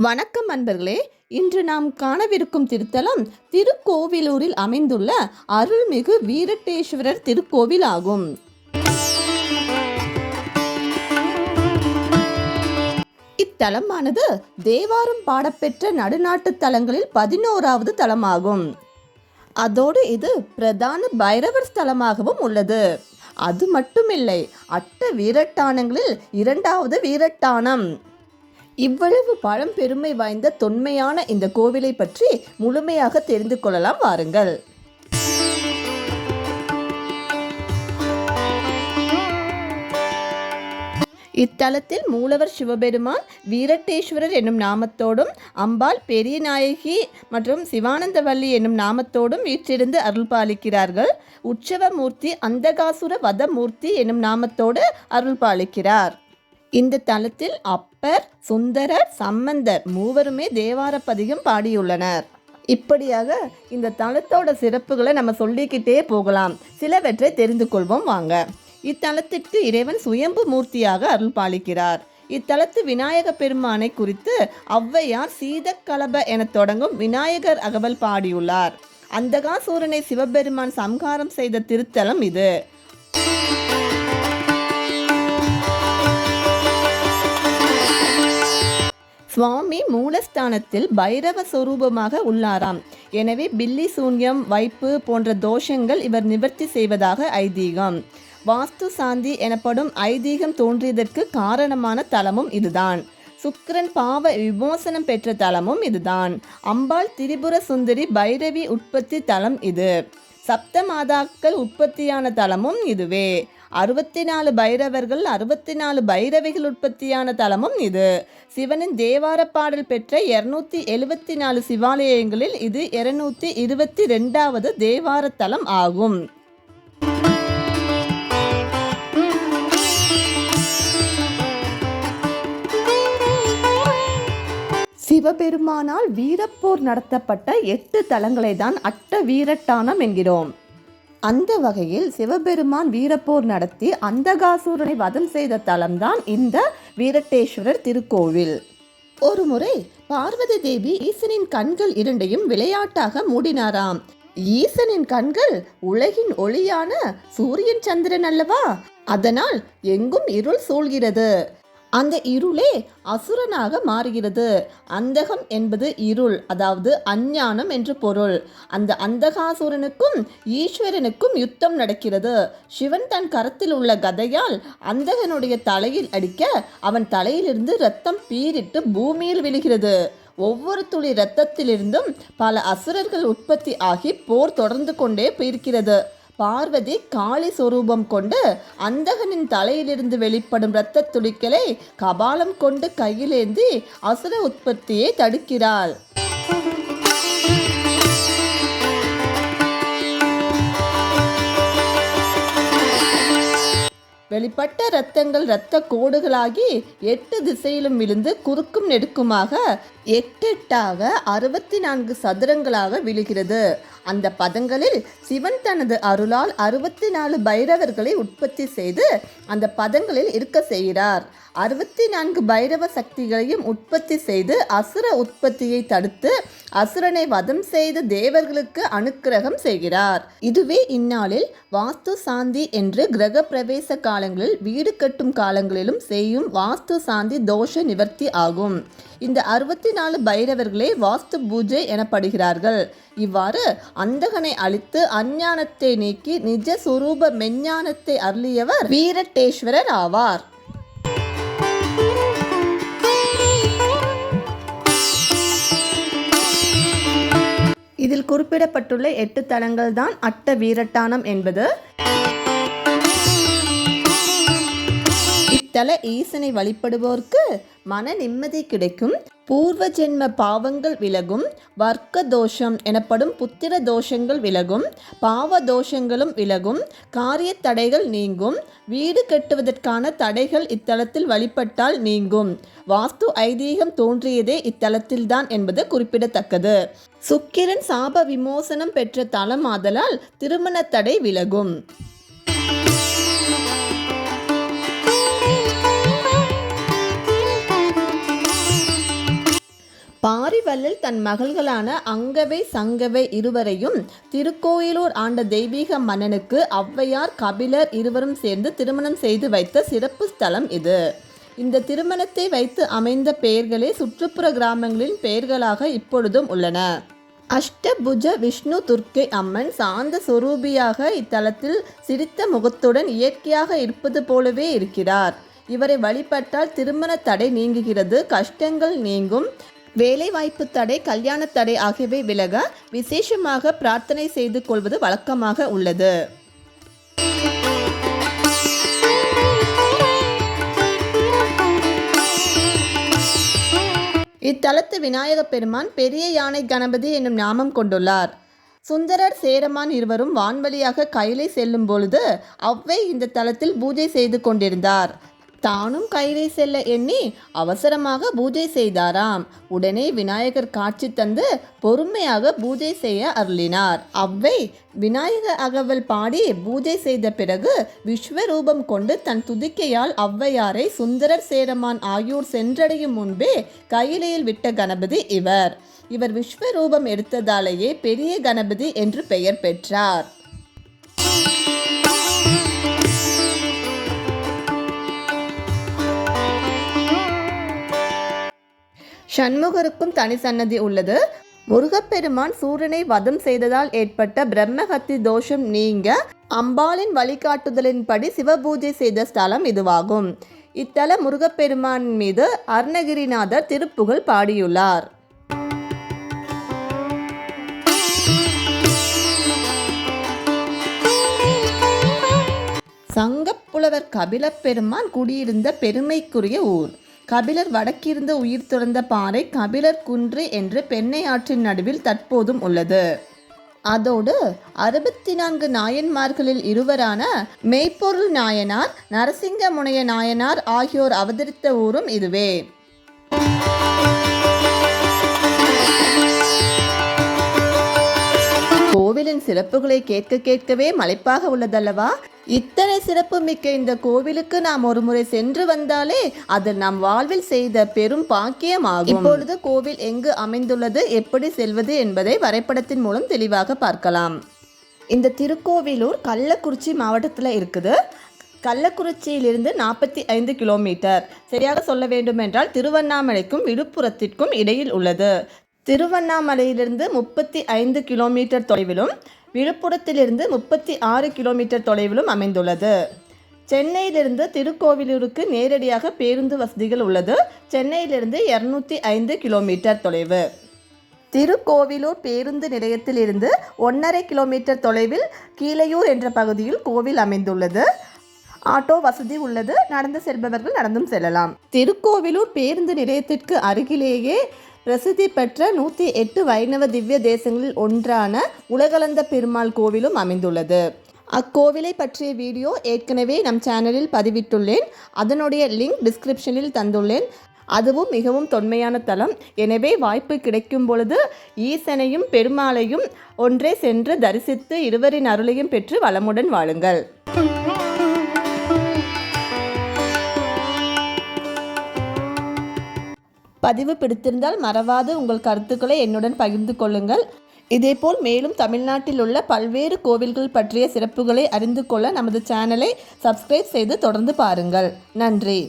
வணக்கம் அன்பர்களே. இன்று நாம் காணவிருக்கும் திருத்தலம் திருக்கோவிலூரில் அமைந்துள்ள அருள்மிகு வீரட்டேஸ்வரர் திருக்கோவில் ஆகும். இத்தலமானது தேவாரம் பாடப்பெற்ற நடுநாட்டு தலங்களில் 11வது தலமாகும். அதோடு இது பிரதான பைரவர் ஸ்தலமாகவும் உள்ளது. அது மட்டுமில்லை, அட்ட வீரட்டானங்களில் 2வது வீரட்டானம். இவ்வளவு பழம்பெருமை வாய்ந்த தொன்மையான இந்த கோவிலை பற்றி முழுமையாக தெரிந்து கொள்ளலாம், வாருங்கள். இத்தலத்தில் மூலவர் சிவபெருமான் வீரட்டேஸ்வரர் என்னும் நாமத்தோடும், அம்பாள் பெரிய நாயகி மற்றும் சிவானந்தவல்லி என்னும் நாமத்தோடும் வீற்றிருந்து அருள் பாலிக்கிறார்கள். உற்சவமூர்த்தி அந்தகாசுர வதமூர்த்தி என்னும் நாமத்தோடு அருள் பாலிக்கிறார். இந்த தலத்தில் அப்பர், சுந்தரர், சம்பந்தர் மூவருமே தேவார பதிகம் பாடியுள்ளனர். இப்படியாக இந்த தலத்தோட சிறப்புகளை நம்ம சொல்லிக்கிட்டே போகலாம். சிலவற்றை தெரிந்து கொள்வோம் வாங்க. இத்தலத்திற்கு இறைவன் சுயம்பு மூர்த்தியாக அருள் பாலிக்கிறார். இத்தலத்து விநாயக பெருமானை குறித்து ஔவையார் சீதக்கலப என தொடங்கும் விநாயகர் அகவல் பாடியுள்ளார். அந்தகாசூரனை சிவபெருமான் சம்ஹாரம் செய்த திருத்தலம் இது. சுவாமி மூலஸ்தானத்தில் பைரவ சொரூபமாக உள்ளாராம். எனவே பில்லி சூன்யம், வைப்பு போன்ற தோஷங்கள் இவர் நிவர்த்தி செய்வதாக ஐதீகம். வாஸ்து சாந்தி எனப்படும் ஐதீகம் தோன்றியதற்கு காரணமான தலமும் இதுதான். சுக்கிரன் பாவ விமோசனம் பெற்ற தலமும் இதுதான். அம்பாள் திரிபுர சுந்தரி பைரவி உற்பத்தி தலம் இது. சப்தமாதாக்கள் உற்பத்தியான தலமும் இதுவே. 64 பைரவர்கள், 64 பைரவிகள் உற்பத்தியான தலமும் இது. சிவனின் தேவார பாடல் பெற்ற 274 சிவாலயங்களில் இது 222வது தேவார தலம் ஆகும். சிவபெருமானால் வீரப்போர் நடத்தப்பட்ட 8 தலங்களை தான் அட்ட வீரட்டானம் என்கிறோம். அந்த வகையில் சிவபெருமான் வீரப்போர் நடத்தி அந்தகாசூரனை வதம் செய்த தலம்தான் இந்த வீரட்டேஸ்வரர் திருக்கோவில். ஒருமுறை பார்வதி தேவி ஈசனின் கண்கள் இரண்டையும் விளையாட்டாக மூடினாராம். ஈசனின் கண்கள் உலகின் ஒளியான சூரியன் சந்திரன் அல்லவா, அதனால் எங்கும் இருள் சூழ்கிறது. அந்த இருளே அசுரனாக மாறுகிறது. அந்தகம் என்பது இருள், அதாவது அஞ்ஞானம் என்று பொருள். அந்த அந்தகாசுரனுக்கும் ஈஸ்வரனுக்கும் யுத்தம் நடக்கிறது. சிவன் தன் கரத்தில் உள்ள கதையால் அந்தகனுடைய தலையில் அடிக்க அவன் தலையிலிருந்து இரத்தம் பீரிட்டு பூமியில் விழுகிறது. ஒவ்வொரு துளி இரத்தத்திலிருந்தும் பல அசுரர்கள் உற்பத்தி ஆகி போர் தொடர்ந்து கொண்டே போயிருக்கிறது. பார்வதி காளி சொரூபம் கொண்டு அந்தகனின் தலையிலிருந்து வெளிப்படும் இரத்த துளிகளை கபாலம் கொண்டு கையிலேந்தி அசுர உற்பத்தியை தடுக்கிறாள். வெளிப்பட்ட இரத்தங்கள் இரத்த கோடுகளாகி 8 திசையிலும் விழுந்து குறுக்கும் நெடுக்குமாக 8 64 சதுரங்களாக விழுகிறது. அந்த பதங்களில் சிவன் தனது அருளால் 64 பைரவர்களை உற்பத்தி செய்து அந்த பதங்களில் இருக்க செய்கிறார். 64 பைரவ சக்திகளையும் உற்பத்தி செய்து அசுர உற்பத்தியை தடுத்து அசுரனை வதம் செய்து தேவர்களுக்கு அனுக்கிரகம் செய்கிறார். இதுவே இந்நாளில் வாஸ்து சாந்தி என்று கிரக பிரவேச காலங்களில், வீடு கட்டும் காலங்களிலும் செய்யும் வாஸ்து சாந்தி தோஷ நிவர்த்தி ஆகும். இந்த 64 பைரவர்களே வாஸ்து பூஜை எனப்படுகிறார்கள். இவ்வாறு அந்தகனை அழித்து அஞ்ஞானத்தை நீக்கி நிஜ சுரூப மெஞ்ஞானத்தை அருளியவர் வீரட்டேஸ்வரர் ஆவார். இதில் குறிப்பிடப்பட்டுள்ள 8 தலங்கள் தான் அட்ட வீரட்டானம் என்பது. இத்தல ஈசனை வழிபடுவோருக்கு மன நிம்மதி கிடைக்கும், பூர்வ ஜென்ம பாவங்கள் விலகும், வர்க்க தோஷம் எனப்படும் புத்திர தோஷங்கள் விலகும், பாவ தோஷங்களும் விலகும், காரிய தடைகள் நீங்கும், வீடு கட்டுவதற்கான தடைகள் இத்தலத்தில் வழிபட்டால் நீங்கும். வாஸ்து ஐதீகம் தோன்றியதே இத்தலத்தில்தான் என்பது குறிப்பிடத்தக்கது. சுக்கிரன் சாப விமோசனம் பெற்ற தலம் ஆதலால் திருமண தடை விலகும். பாரிவள்ளல் தன் மகள்களான அங்கவை சங்கவை இருவரையும் திருக்கோயிலூர் ஆண்ட தெய்வீக மன்னனுக்கு ஔவையார் கபிலர் இருவரும் சேர்ந்து திருமணம் செய்து வைத்த சிறப்பு ஸ்தலம் இது. இந்த திருமணத்தை வைத்து அமைந்த பெயர்களே சுற்றுப்புற கிராமங்களின் பெயர்களாக இப்பொழுதும் உள்ளன. அஷ்டபுஜ விஷ்ணு துர்க்கை அம்மன் சாந்த சொரூபியாக இத்தலத்தில் சிரித்த முகத்துடன் இயற்கையாக இருப்பது போலவே இருக்கிறார். இவரை வழிபட்டால் திருமண தடை நீங்குகிறது, கஷ்டங்கள் நீங்கும், வேலைவாய்ப்பு தடை, கல்யாண தடை ஆகியவை விலக விசேஷமாக பிரார்த்தனை செய்து கொள்வது வழக்கமாக உள்ளது. இத்தலத்து விநாயக பெருமான் பெரிய யானை கணபதி என்னும் நாமம் கொண்டுள்ளார். சுந்தரர் சேரமான் இருவரும் வான்வழியாக கைலை செல்லும் பொழுது ஔவை இந்த தலத்தில் பூஜை செய்து கொண்டிருந்தார். தானும் கைலை செல்ல எண்ணி அவசரமாக பூஜை செய்தாராம். உடனே விநாயகர் காட்சி தந்து பொறுமையாக பூஜை செய்ய அருளினார். ஔவை விநாயக அகவல் பாடி பூஜை செய்த பிறகு விஸ்வரூபம் கொண்டு தன் துதிக்கையால் ஔவையாரை சுந்தரர் சேரமான் ஆகியோர் சென்றடையும் முன்பே கையிலையில் விட்ட கணபதி இவர். விஸ்வரூபம் எடுத்ததாலேயே பெரிய கணபதி என்று பெயர் பெற்றார். சண்முகருக்கும் தனி சன்னதி உள்ளது. முருகப்பெருமான் சூரனை வதம் செய்ததால் ஏற்பட்ட பிரம்மஹத்தி தோஷம் நீங்க அம்பாளின் வழிகாட்டுதலின்படி சிவபூஜை செய்த ஸ்தலம் இதுவாகும். இத்தல முருகப்பெருமான் மீது அருணகிரிநாதர் திருப்புகழ் பாடியுள்ளார். சங்கப்புலவர் கபிலப் பெருமான் குடியிருந்த பெருமைக்குரிய ஊர். கபிலர் வடக்கிருந்து உயிர் துறந்த பாறை கபிலர் குன்று என்று பெண்ணை ஆற்றின் நடுவில் தற்போதும் உள்ளது. அதோடு 64 நாயன்மார்களில் இருவரான மெய்ப்பொருள் நாயனார், நரசிங்க முனைய நாயனார் ஆகியோர் அவதரித்த ஊரும் இதுவே. கோவிலின் சிறப்புகளை கேட்கவே மலைப்பாக உள்ளதல்லவா? இத்தனை சிறப்பு மிக்க இந்த கோவிலுக்கு நாம் ஒரு முறை சென்று வந்தாலே அது நம் வாழ்வில் செய்த பெரும் பாக்கியமாகும். இப்பொழுது கோவில் எங்கு அமைந்துள்ளது, எப்படி செல்வது என்பதை வரைபடத்தின் மூலம் தெளிவாக பார்க்கலாம். இந்த திருக்கோவிலூர் கள்ளக்குறிச்சி மாவட்டத்தில் இருக்குது. கள்ளக்குறிச்சியிலிருந்து 45 கிலோமீட்டர், சரியாக சொல்ல வேண்டுமென்றால் திருவண்ணாமலைக்கும் விழுப்புரத்திற்கும் இடையில் உள்ளது. திருவண்ணாமலையிலிருந்து 35 கிலோமீட்டர் தொலைவிலும் விழுப்புரத்திலிருந்து 36 கிலோமீட்டர் தொலைவிலும் அமைந்துள்ளது. சென்னையிலிருந்து திருக்கோவிலூருக்கு நேரடியாக பேருந்து வசதிகள் உள்ளது. சென்னையிலிருந்து 205 கிலோமீட்டர் தொலைவு. திருக்கோவிலூர் பேருந்து நிலையத்திலிருந்து 1.5 கிலோமீட்டர் தொலைவில் கீழையூர் என்ற பகுதியில் கோவில் அமைந்துள்ளது. ஆட்டோ வசதி உள்ளது. நடந்து செல்பவர்கள் நடந்தும் செல்லலாம். திருக்கோவிலூர் பேருந்து நிலையத்திற்கு அருகிலேயே பிரசித்தி பெற்ற 108 வைணவ திவ்ய தேசங்களில் ஒன்றான உலகளந்த பெருமாள் கோவிலும் அமைந்துள்ளது. அக்கோவிலை பற்றிய வீடியோ ஏற்கனவே நம் சேனலில் பதிவிட்டுள்ளேன். அதனுடைய லிங்க் டிஸ்கிரிப்ஷனில் தந்துள்ளேன். அதுவும் மிகவும் தொன்மையான தலம். எனவே வாய்ப்பு கிடைக்கும் பொழுது ஈசனையும் பெருமாளையும் ஒன்றே சென்று தரிசித்து இருவரின் அருளையும் பெற்று வளமுடன் வாழுங்கள். பதிவு பிடித்திருந்தால் மறவாது உங்கள் கருத்துக்களை என்னுடன் பகிர்ந்து கொள்ளுங்கள். இதேபோல் மேலும் தமிழ்நாட்டில் உள்ள பல்வேறு கோவில்கள் பற்றிய சிறப்புகளை அறிந்து கொள்ள நமது சேனலை சப்ஸ்கிரைப் செய்து தொடர்ந்து பாருங்கள். நன்றி.